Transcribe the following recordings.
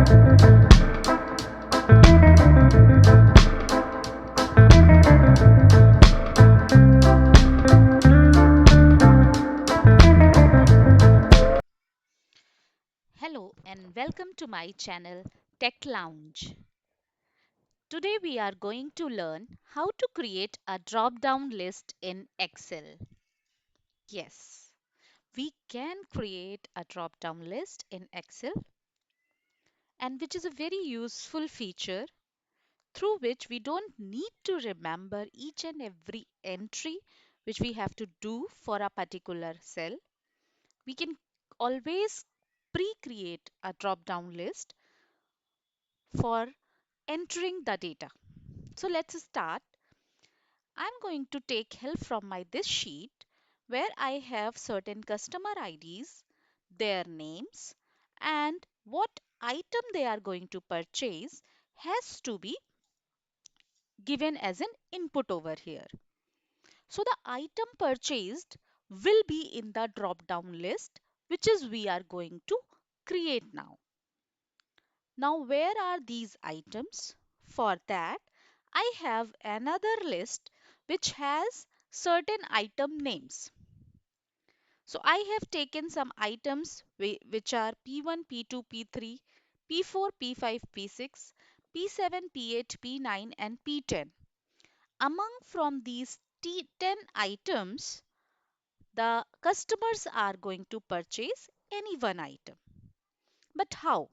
Hello and welcome to my channel Tech Lounge. Today we are going to learn how to create a drop-down list in Excel. Yes, we can create a drop-down list in Excel, and which is a very useful feature through which we don't need to remember each and every entry which we have to do for a particular cell. We can always pre-create a drop-down list for entering the data. So let's start. I'm going to take help from my this sheet where I have certain customer IDs, their names, and what item they are going to purchase has to be given as an input over here. So the item purchased will be in the drop down list which is we are going to create now. Now, where are these items? For that, I have another list which has certain item names. So, I have taken some items which are P1, P2, P3, P4, P5, P6, P7, P8, P9, and P10. Among from these 10 items, the customers are going to purchase any one item. But how?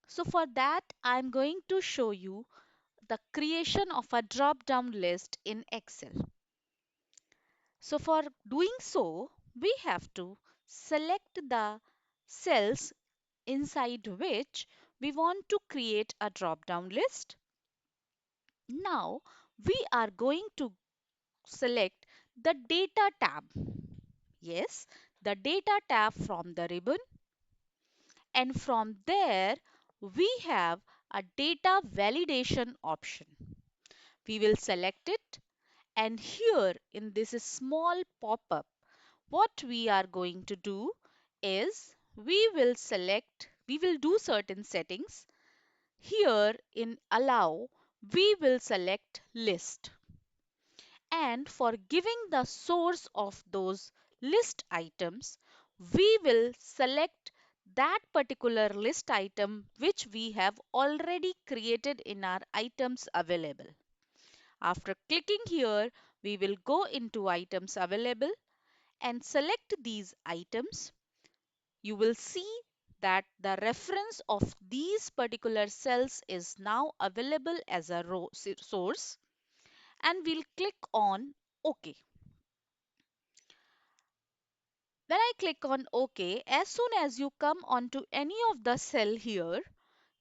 So, for that, I'm going to show you the creation of a drop down list in Excel. So for doing so, we have to select the cells inside which we want to create a drop down list. Now we are going to select the data tab. Yes, the data tab from the ribbon, and from there we have a data validation option. We will select it, and here in this small pop-up, what we are going to do is we will do certain settings. Here in allow, we will select list. And for giving the source of those list items, we will select that particular list item which we have already created in our items available. After clicking here, we will go into items available and select these items. You will see that the reference of these particular cells is now available as a row source, and we'll click on OK. When I click on OK, as soon as you come onto any of the cell here,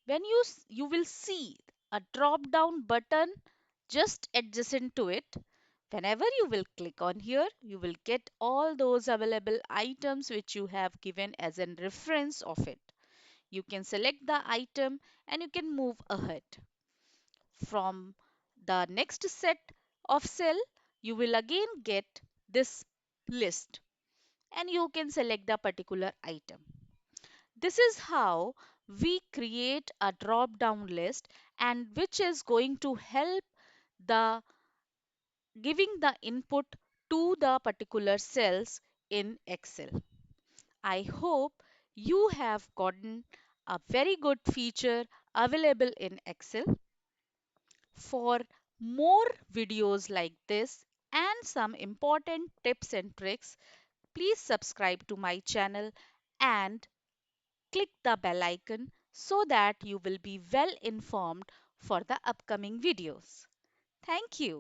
when you will see a drop down button just adjacent to it. Whenever you will click on here, you will get all those available items which you have given as a reference of it. You can select the item and you can move ahead. From the next set of cell, you will again get this list and you can select the particular item. This is how we create a drop down list, and which is going to help the giving the input to the particular cells in Excel. I hope you have gotten a very good feature available in Excel. For more videos like this and some important tips and tricks, please subscribe to my channel and click the bell icon so that you will be well informed for the upcoming videos. Thank you.